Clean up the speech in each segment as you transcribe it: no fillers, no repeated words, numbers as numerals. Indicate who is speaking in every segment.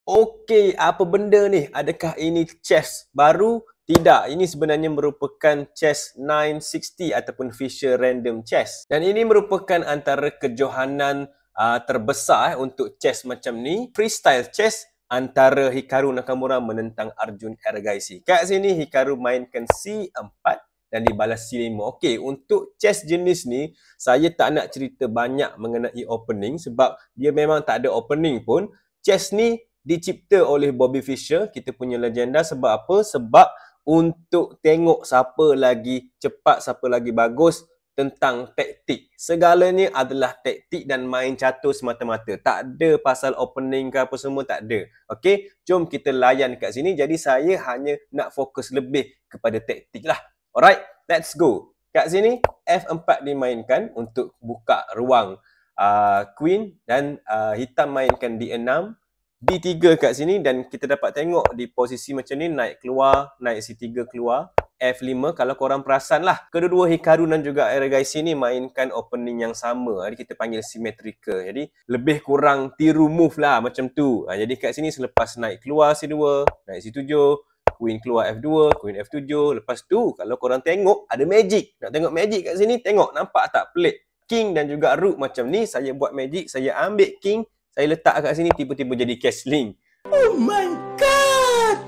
Speaker 1: Okey, apa benda ni? Adakah ini chess baru? Tidak, ini sebenarnya merupakan chess 960 ataupun Fisher Random Chess. Dan ini merupakan antara kejohanan terbesar untuk chess macam ni. Freestyle chess antara Hikaru Nakamura menentang Arjun Erigaisi. Kat sini Hikaru mainkan C4 dan dibalas C5. Okey, untuk chess jenis ni, saya tak nak cerita banyak mengenai opening sebab dia memang tak ada opening pun. Chess ni dicipta oleh Bobby Fischer, kita punya legenda. Sebab apa? Sebab untuk tengok siapa lagi cepat, siapa lagi bagus tentang taktik. Segalanya adalah taktik dan main catur semata-mata. Tak ada pasal opening ke apa semua, tak ada. Okey, jom kita layan kat sini. Jadi saya hanya nak fokus lebih kepada taktik lah. Alright, let's go. Kat sini F4 dimainkan untuk buka ruang Queen dan hitam mainkan D6. D3 kat sini dan kita dapat tengok di posisi macam ni, naik keluar, naik C3 keluar, F5. Kalau korang perasan lah, kedua-dua Hikaru dan juga Erigaisi ni mainkan opening yang sama. Jadi kita panggil symmetrical. Jadi lebih kurang tiru move lah macam tu. Jadi kat sini selepas naik keluar C2, naik C7, Queen keluar F2, Queen F7. Lepas tu kalau korang tengok ada magic. Nak tengok magic kat sini, tengok nampak tak pelik. King dan juga Rook macam ni, saya buat magic, saya ambil King, saya letak kat sini, tiba-tiba jadi castling.
Speaker 2: Oh my god!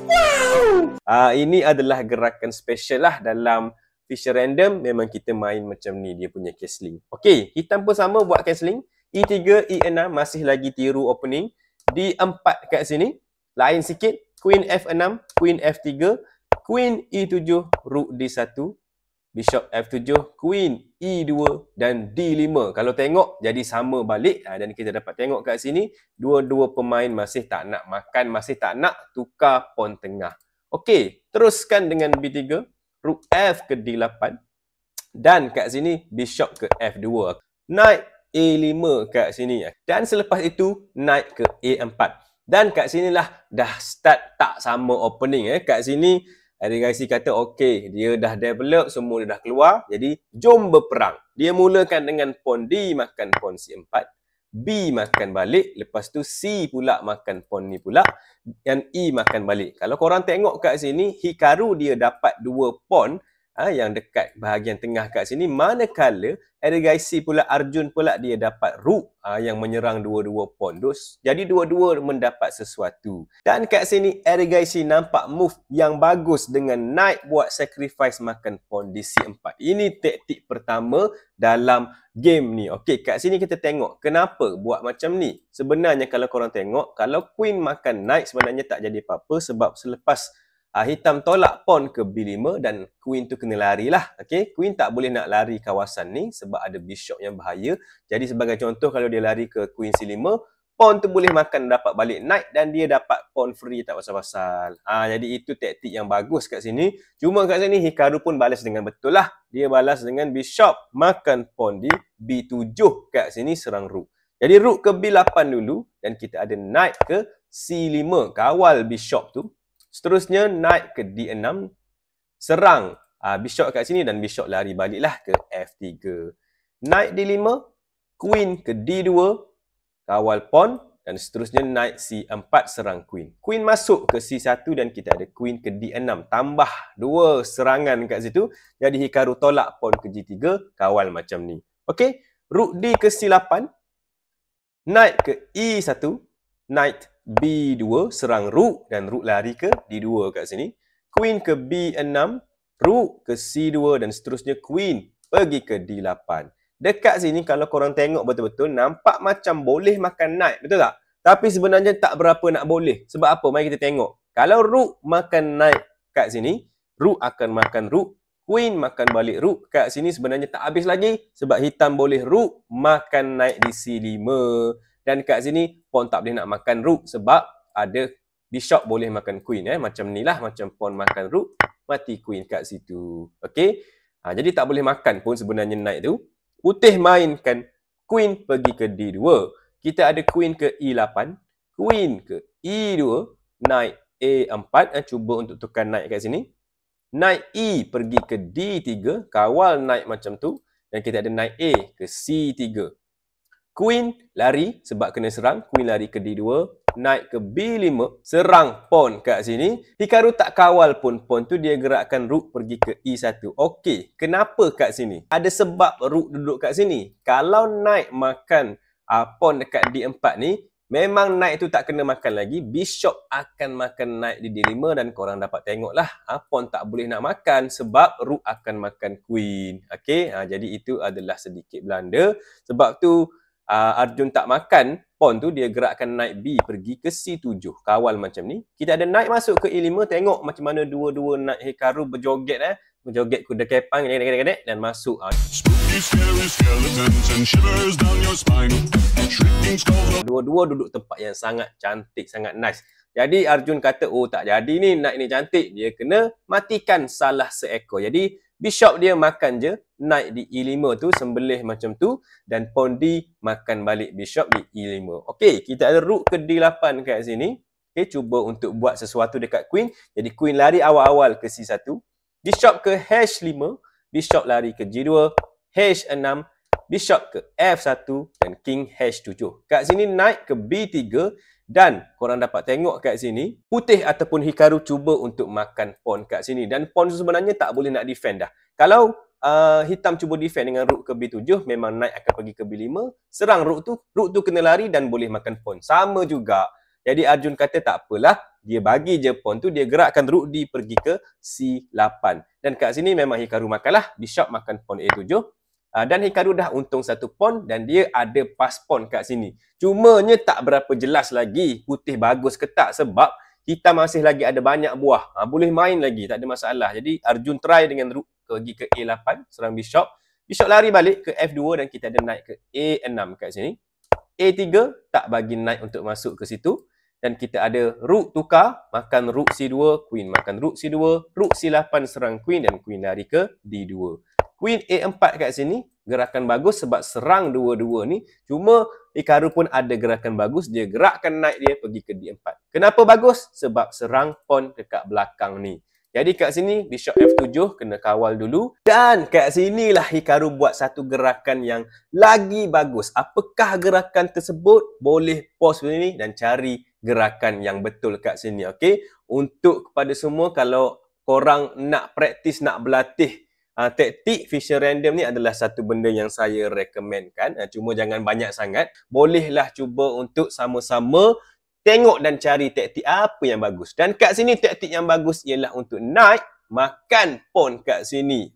Speaker 2: Wow!
Speaker 1: Ini adalah gerakan special lah dalam Fisher Random. Memang kita main macam ni, dia punya castling. Okey, hitam pun sama buat castling. E3, E6 masih lagi tiru opening. D4 kat sini, lain sikit. Queen F6, Queen F3, Queen E7, Rook D1, Bishop F7, Queen E2 dan D5. Kalau tengok jadi sama balik. Dan kita dapat tengok kat sini, dua-dua pemain masih tak nak makan, masih tak nak tukar pawn tengah. Okey, teruskan dengan B3, Rook F ke D8. Dan kat sini Bishop ke F2. Knight A5 kat sini. Dan selepas itu Knight ke A4. Dan kat sinilah dah start tak sama opening. Kat sini Erigaisi kata okey, dia dah develop, semua dia dah keluar. Jadi jom berperang. Dia mulakan dengan pawn D makan pawn C4. B makan balik. Lepas tu C pula makan pawn ni pula. Dan E makan balik. Kalau korang tengok kat sini, Hikaru dia dapat dua pawn yang dekat bahagian tengah kat sini. Manakala Erigaisi pula, Arjun pula dia dapat Rook yang menyerang dua-dua pawn. Jadi dua-dua mendapat sesuatu. Dan kat sini Erigaisi nampak move yang bagus dengan Knight buat sacrifice makan pawn di C4. Ini taktik pertama dalam game ni. Okey, kat sini kita tengok kenapa buat macam ni. Sebenarnya kalau korang tengok, kalau Queen makan Knight sebenarnya tak jadi apa-apa sebab selepas hitam tolak pawn ke B5 dan Queen tu kena lari lah. Okay? Queen tak boleh nak lari kawasan ni sebab ada Bishop yang bahaya. Jadi sebagai contoh, kalau dia lari ke Queen C5, pawn tu boleh makan dapat balik Knight dan dia dapat pawn free tak pasal-pasal. Jadi itu taktik yang bagus kat sini. Cuma kat sini Hikaru pun balas dengan betul lah. Dia balas dengan Bishop makan pawn di B7 kat sini serang Rook. Jadi Rook ke B8 dulu dan kita ada Knight ke C5 kawal Bishop tu. Seterusnya Knight ke D6 serang Bishop kat sini dan Bishop lari baliklah ke F3. Knight D5, Queen ke D2 kawal pawn dan seterusnya Knight C4 serang Queen. Queen masuk ke C1 dan kita ada Queen ke D6. Tambah dua serangan kat situ. Jadi Hikaru tolak pawn ke G3 kawal macam ni. Okey, Rook D ke C8, Knight ke E1, Knight B2 serang Rook dan Rook lari ke D2 kat sini. Queen ke B6, Rook ke C2 dan seterusnya Queen pergi ke D8. Dekat sini kalau korang tengok betul-betul nampak macam boleh makan Knight, betul tak? Tapi sebenarnya tak berapa nak boleh. Sebab apa? Mari kita tengok. Kalau Rook makan Knight kat sini, Rook akan makan Rook. Queen makan balik Rook. Kat sini sebenarnya tak habis lagi sebab hitam boleh Rook makan Knight di C5. Dan kat sini pawn tak boleh nak makan Rook sebab ada Bishop boleh makan Queen. Macam ni lah, macam pawn makan Rook, mati Queen kat situ. Okey. Jadi tak boleh makan pun sebenarnya Knight tu. Putih mainkan Queen pergi ke D2. Kita ada Queen ke E8, Queen ke E2, Knight A4. Cuba untuk tukar Knight kat sini. Knight E pergi ke D3, kawal Knight macam tu. Dan kita ada Knight A ke C3. Queen lari sebab kena serang, Queen lari ke D2, naik ke B5, serang pawn kat sini. Hikaru tak kawal pun pawn tu, dia gerakkan rook pergi ke E1. Okey, kenapa kat sini? Ada sebab rook duduk kat sini. Kalau knight makan pawn dekat D4 ni, memang knight tu tak kena makan lagi, bishop akan makan knight di D5 dan korang dapat tengoklah pawn tak boleh nak makan sebab rook akan makan queen. Okey, jadi itu adalah sedikit blunder. Sebab tu Arjun tak makan pawn tu, dia gerakkan knight B pergi ke C7. Kawal macam ni. Kita ada knight masuk ke E5, tengok macam mana dua-dua knight Hikaru berjoget berjoget kuda kepang dan masuk. Dua-dua duduk tempat yang sangat cantik, sangat nice. Jadi Arjun kata, oh tak jadi ni, knight ni cantik, dia kena matikan salah seekor. Jadi bishop dia makan je knight di E5 tu, sembelih macam tu, dan pawn D makan balik bishop di E5. Okey, kita ada rook ke D8 kat sini. Okey, cuba untuk buat sesuatu dekat queen. Jadi queen lari awal-awal ke C1. Bishop ke H5, bishop lari ke G2, H6, bishop ke F1 dan king H7. Kat sini knight ke B3 dan korang dapat tengok kat sini putih ataupun Hikaru cuba untuk makan pawn kat sini, dan pawn tu sebenarnya tak boleh nak defend dah. Kalau hitam cuba defend dengan rook ke B7, memang knight akan pergi ke B5, serang rook tu kena lari dan boleh makan pawn. Sama juga. Jadi Arjun kata tak apalah, dia bagi je pawn tu, dia gerakkan rook D pergi ke C8. Dan kat sini memang Hikaru makanlah, bishop makan pawn A7. Dan Hikaru dah untung satu pawn dan dia ada pas pawn kat sini. Cumanya tak berapa jelas lagi putih bagus ke tak sebab hitam masih lagi ada banyak buah. Boleh main lagi, tak ada masalah. Jadi Arjun try dengan rook pergi ke A8, serang bishop. Bishop lari balik ke F2 dan kita ada knight ke A6 kat sini. A3 tak bagi knight untuk masuk ke situ. Dan kita ada rook tukar, makan rook C2, queen makan rook C2, rook C8 serang queen dan queen lari ke D2. Queen A4 kat sini, gerakan bagus sebab serang dua-dua ni. Cuma Hikaru pun ada gerakan bagus, dia gerakkan knight dia pergi ke D4. Kenapa bagus? Sebab serang pawn dekat belakang ni. Jadi kat sini bishop F7 kena kawal dulu. Dan kat sinilah Hikaru buat satu gerakan yang lagi bagus. Apakah gerakan tersebut? Boleh pause ni dan cari gerakan yang betul kat sini. Okey, untuk kepada semua, kalau korang nak praktis, nak berlatih taktik Fischer Random ni adalah satu benda yang saya rekomenkan. Cuma jangan banyak sangat. Bolehlah cuba untuk sama-sama tengok dan cari taktik apa yang bagus. Dan kat sini taktik yang bagus ialah untuk knight makan pawn kat sini.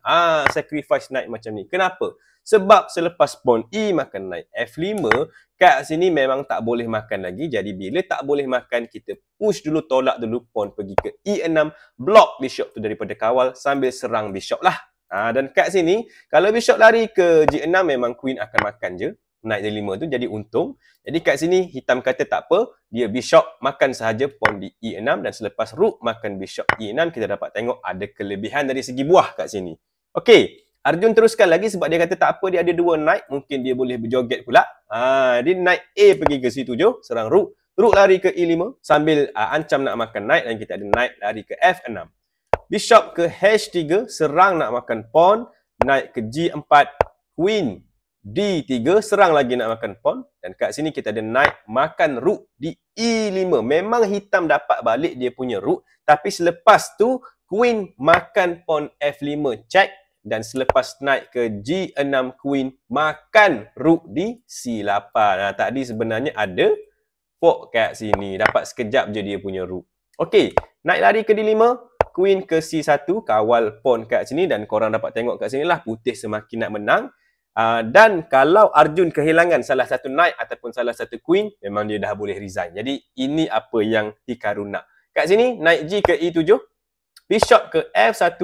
Speaker 1: Sacrifice knight macam ni. Kenapa? Sebab selepas pawn E makan knight F5, kat sini memang tak boleh makan lagi. Jadi bila tak boleh makan, kita push dulu, tolak dulu pawn pergi ke E6, block bishop tu daripada kawal sambil serang bishop lah. Dan kat sini, kalau bishop lari ke G6, memang queen akan makan je knight D5 tu, jadi untung. Jadi kat sini hitam kata tak apa, dia bishop makan sahaja pawn di E6 dan selepas rook makan bishop E6, kita dapat tengok ada kelebihan dari segi buah kat sini. Okey, Arjun teruskan lagi sebab dia kata tak apa, dia ada dua knight, mungkin dia boleh berjoget pula. Dia knight A pergi ke C7, serang rook, rook lari ke E5 sambil ancam nak makan knight, dan kita ada knight lari ke F6. Bishop ke H3, serang nak makan pawn, knight ke G4, queen D3, serang lagi nak makan pawn, dan kat sini kita ada knight makan rook di E5. Memang hitam dapat balik dia punya rook, tapi selepas tu queen makan pawn F5 check, dan selepas knight ke G6, queen makan rook di C8. Tadi sebenarnya ada fork kat sini, dapat sekejap je dia punya rook. Okey, knight lari ke D5, queen ke C1, kawal pawn kat sini, dan korang dapat tengok kat sini lah putih semakin nak menang. Dan kalau Arjun kehilangan salah satu knight ataupun salah satu queen, memang dia dah boleh resign. Jadi ini apa yang Hikaru nak. Kat sini knight G ke E7, bishop ke F1,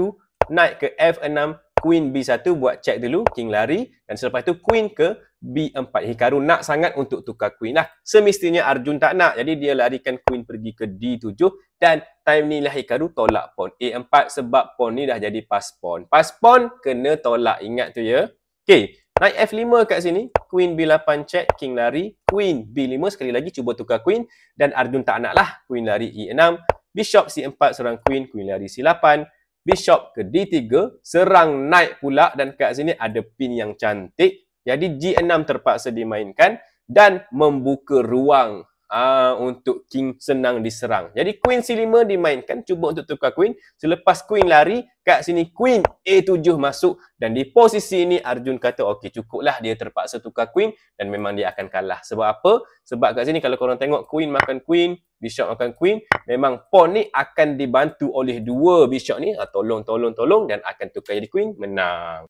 Speaker 1: knight ke F6, queen B1 buat check dulu, king lari, dan selepas itu queen ke B4. Hikaru nak sangat untuk tukar queen lah. Semestinya Arjun tak nak, jadi dia larikan queen pergi ke D7, dan time ni lah Hikaru tolak pawn A4 sebab pawn ni dah jadi pas pawn. Pas pawn kena tolak, ingat tu ya. Okey, knight F5 kat sini, queen B8 check, king lari, queen B5, sekali lagi cuba tukar queen, dan Arjun tak nak lah, queen lari E6, bishop C4 serang queen, queen lari C8, bishop ke D3, serang knight pula, dan kat sini ada pin yang cantik. Jadi G6 terpaksa dimainkan dan membuka ruang untuk king senang diserang. Jadi Queen C5 dimainkan, cuba untuk tukar Queen. Selepas Queen lari, kat sini Queen A7 masuk dan di posisi ini Arjun kata okey cukuplah, dia terpaksa tukar Queen dan memang dia akan kalah. Sebab apa? Sebab kat sini kalau korang tengok Queen makan Queen, Bishop makan Queen, memang pawn ni akan dibantu oleh dua Bishop ni, tolong dan akan tukar jadi Queen, menang.